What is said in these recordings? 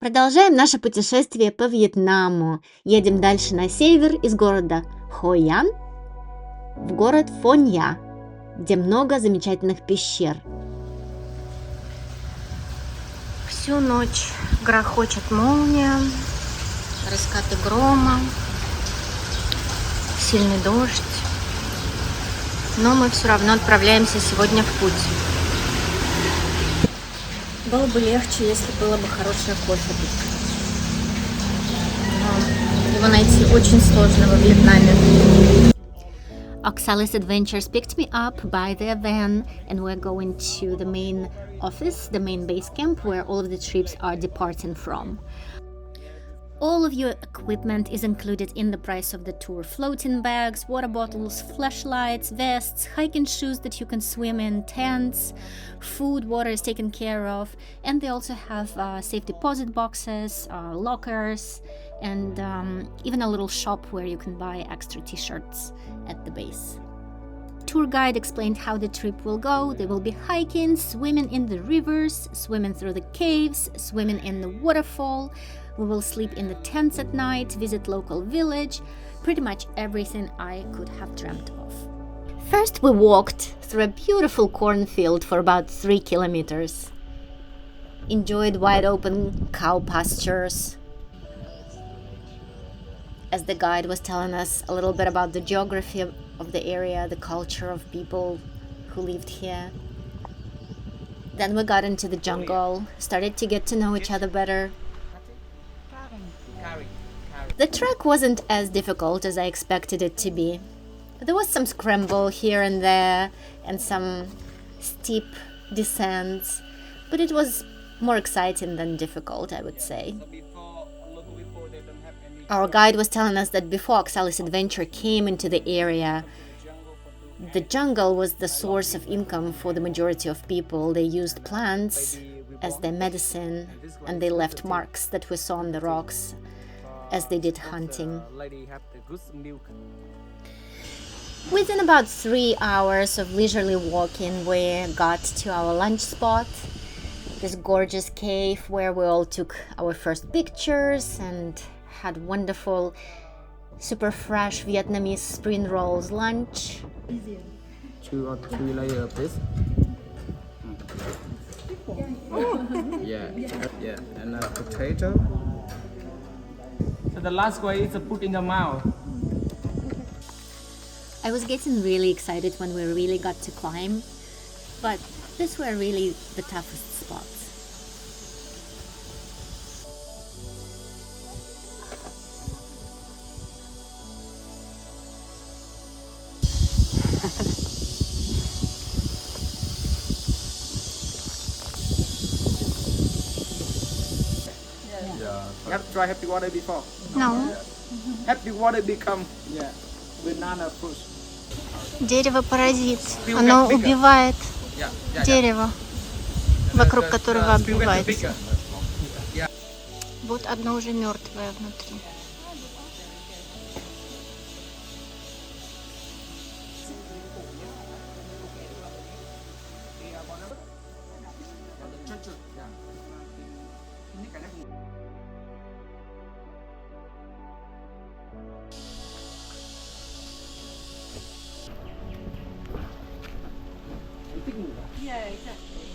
Продолжаем наше путешествие по Вьетнаму. Едем дальше на север из города Хойян в город Фонг Нья, где много замечательных пещер. Всю ночь грохочет молния, раскаты грома, сильный дождь. Но мы все равно отправляемся сегодня в путь. Было бы легче, если было бы хорошее кофе. Но его найти очень сложно во Вьетнаме. Оксалис Эдвенчурс picked me up by their van, and we're going to the main office, the main base camp, where all of the trips are departing from. All of your equipment is included in the price of the tour. Floating bags, water bottles, flashlights, vests, hiking shoes that you can swim in, tents, food, water is taken care of, and they also have safe deposit boxes, lockers, and even a little shop where you can buy extra t-shirts at the base. Tour guide explained how the trip will go. They will be hiking, swimming in the rivers, swimming through the caves, swimming in the waterfall. We will sleep in the tents at night, visit local village, pretty much everything I could have dreamt of. First we walked through a beautiful cornfield for about 3 kilometers. Enjoyed wide open cow pastures. As the guide was telling us a little bit about the geography of the area, the culture of people who lived here. Then we got into the jungle, started to get to know each other better. The trek wasn't as difficult as I expected it to be. There was some scramble here and there and some steep descents, but it was more exciting than difficult, I would say. Our guide was telling us that before Oxalis Adventure came into the area, the jungle was the source of income for the majority of people. They used plants as their medicine, and they left marks that we saw on the rocks as they did hunting. Within about 3 hours of leisurely walking, we got to our lunch spot, this gorgeous cave where we all took our first pictures and had wonderful, super fresh Vietnamese spring rolls lunch. 2 or 3 layers of this. Yeah, and a potato. So the last way is to put in the mouth. I was getting really excited when we really got to climb, but these were really the toughest spots. You have to try happy water before. No. Happy water become banana fruit. Дерево-паразит. Оно убивает дерево, вокруг которого обвивается. Вот одно уже мертвое внутри. Yeah, exactly.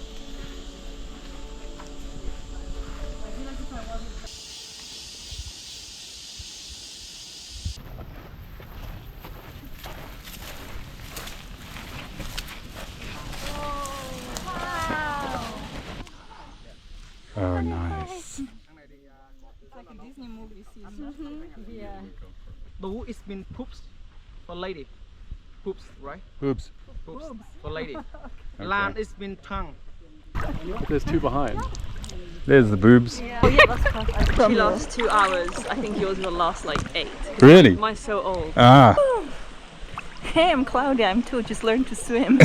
Oh, nice. It's like a Disney movie scene. Yeah. Tú is mean poops for lady. Poops, right? Oops. Poops for lady. Lan is mean tongue. There's 2 behind. There's the boobs. Oh yeah, that's perfect. She lasts 2 hours. I think yours will last like 8. Really? Mine's so old. Ah. Hey, I'm Claudia. I'm 2. Just learned to swim.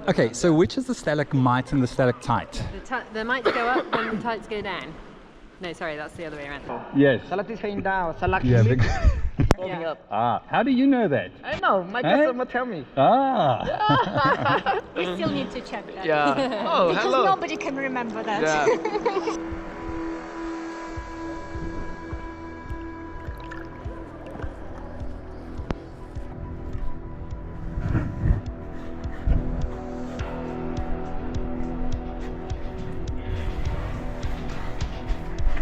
Okay, so which is the stalagmite and the stalactite? The mites go up and the tights go down. No, sorry, that's the other way around. Yes. Stalactite going down, stalactite Yeah, Warming up. Ah, how do you know that? I know, my Hey? customer tell me. Ah. We still need to check that. Yeah. Oh, Because hello. nobody can remember that. Yeah.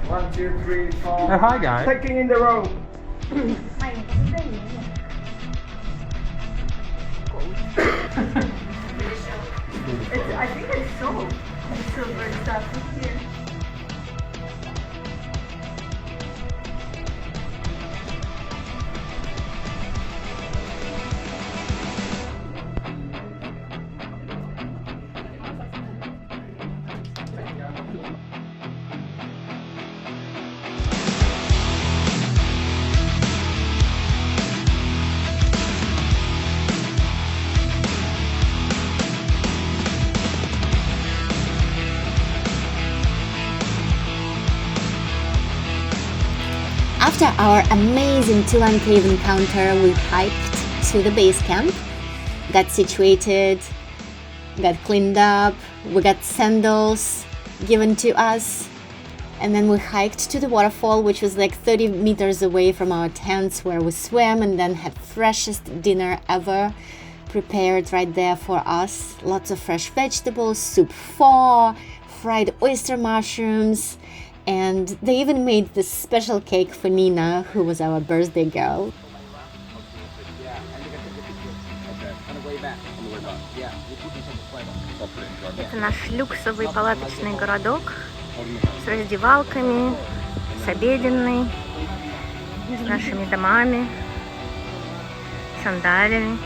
One, two, three, four. Oh, hi, guys. Taking in the row. I think it's so. It's silver stuff here. After our amazing Tulan cave encounter, we hiked to the base camp, got situated, got cleaned up, we got sandals given to us, and then we hiked to the waterfall, which was like 30 meters away from our tents, where we swam and then had freshest dinner ever prepared right there for us. Lots of fresh vegetables, soup pho, fried oyster mushrooms, and they even made this special cake for Nina, who was our birthday girl. Это наш люксовый палаточный городок с раздевалками, с обеденной, с нашими домами, сандалями.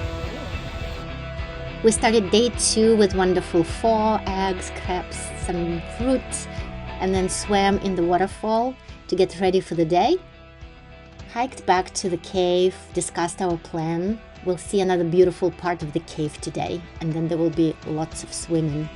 We started day 2 with wonderful pho, eggs, crepes, some fruit, and then swam in the waterfall to get ready for the day. Hiked back to the cave, discussed our plan. We'll see another beautiful part of the cave today, and then there will be lots of swimming.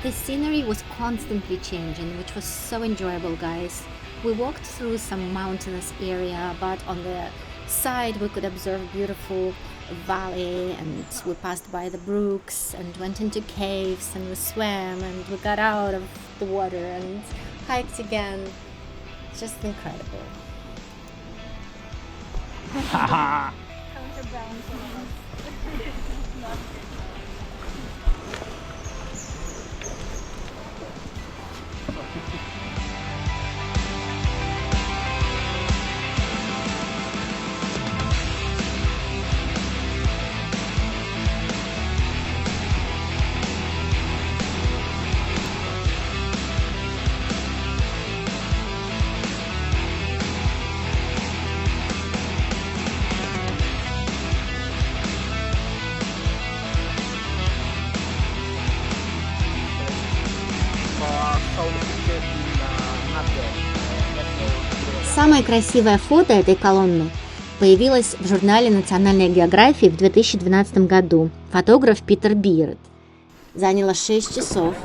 The scenery was constantly changing, which was so enjoyable, guys. We walked through some mountainous area, but on the side we could observe beautiful valley, and we passed by the brooks and went into caves, and we swam and we got out of the water and hiked again. Just incredible. Самое красивое фото этой колонны появилось в журнале «Национальная география» в 2012 году. Фотограф Питер Бирд. Заняло 6 часов.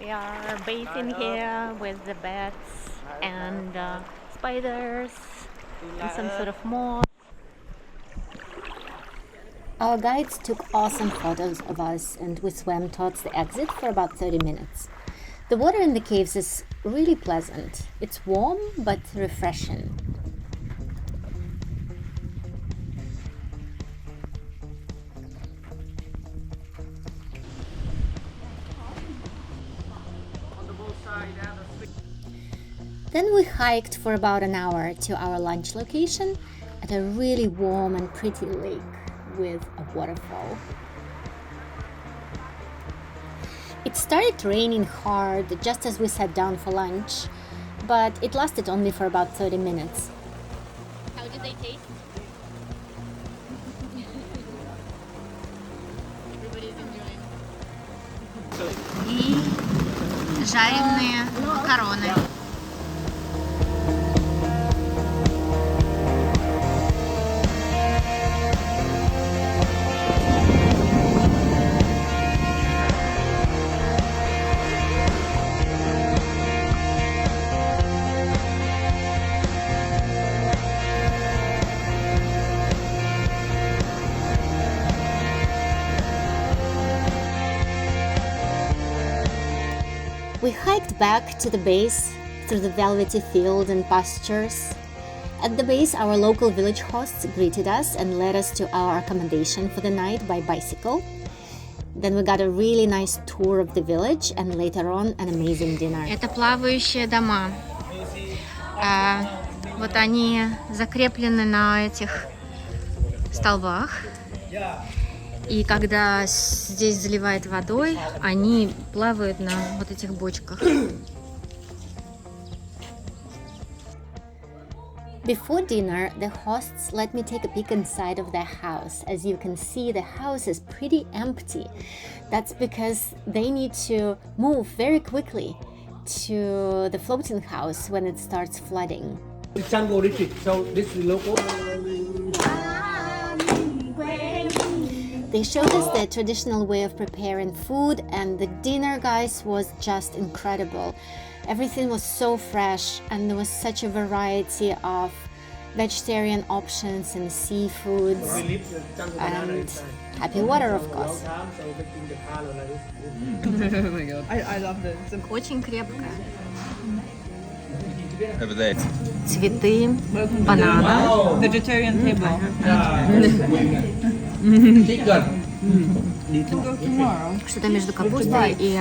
We are bathing here with the bats and spiders and some sort of moth. Our guides took awesome photos of us, and we swam towards the exit for about 30 minutes. The water in the caves is really pleasant. It's warm but refreshing. On the both side and the Then we hiked for about an hour to our lunch location at a really warm and pretty lake with a waterfall. It started raining hard just as we sat down for lunch, but it lasted only for about 30 minutes. How did they taste? Everybody's enjoying. И жареные макароны. We hiked back to the base through the velvety field and pastures. At the base, our local village hosts greeted us and led us to our accommodation for the night by bicycle. Then we got a really nice tour of the village and later on an amazing dinner. Это плавающие дома. Вот они закреплены на этих столбах. И когда здесь заливает водой, они плавают на вот этих бочках. Before dinner, the hosts let me take a peek inside of their house. As you can see, the house is pretty empty. That's because they need to move very quickly to the floating house when it starts flooding. Jungle retreat, so this is local. They showed us their traditional way of preparing food, and the dinner, guys, was just incredible. Everything was so fresh, and there was such a variety of vegetarian options and seafoods, and happy water, of course. I love this. Очень крепкая. Over there. Цветы, бананы. Vegetarian table. Что-то между капустой и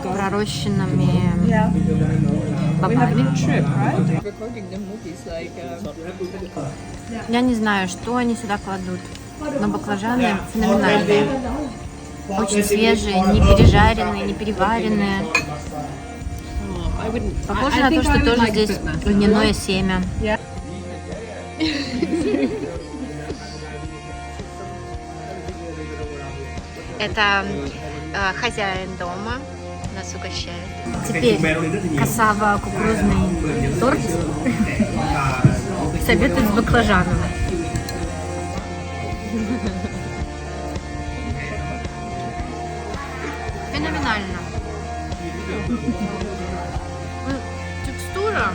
пророщенными бобами. Я не знаю, что они сюда кладут, но баклажаны феноменальные. Очень свежие, не пережаренные, не переваренные. Похоже на то, что тоже здесь льняное семя. Это хозяин дома нас угощает. Теперь кассаво-кукурузный торт. Советуют с баклажаном. Феноменально. Текстура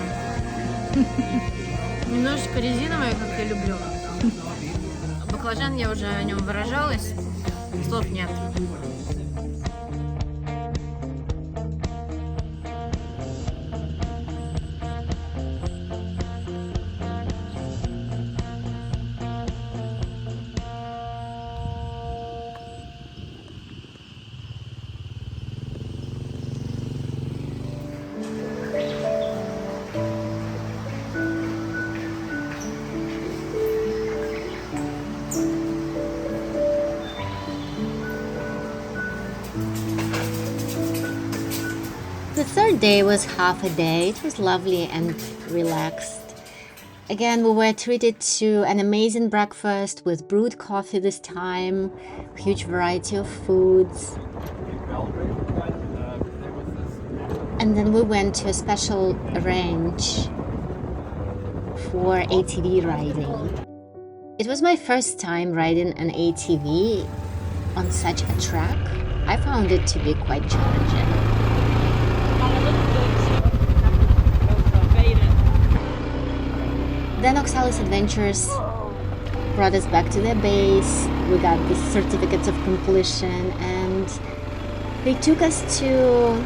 немножечко резиновая, как я люблю. Баклажан, я уже о нем выражалась. Слов нет. The third day was half a day. It was lovely and relaxed. Again, we were treated to an amazing breakfast with brewed coffee this time, huge variety of foods. And then we went to a special range for ATV riding. It was my first time riding an ATV on such a track. I found it to be quite challenging. Then Oksalis Adventures brought us back to their base. We got the certificates of completion and they took us to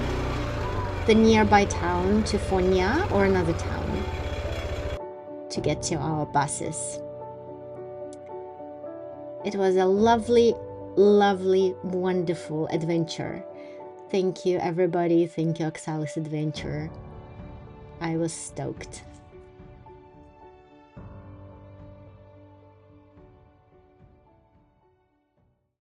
the nearby town, to Fонг Нья or another town, to get to our buses. It was a lovely, lovely, wonderful adventure. Thank you everybody, thank you Oxalis Adventure. I was stoked.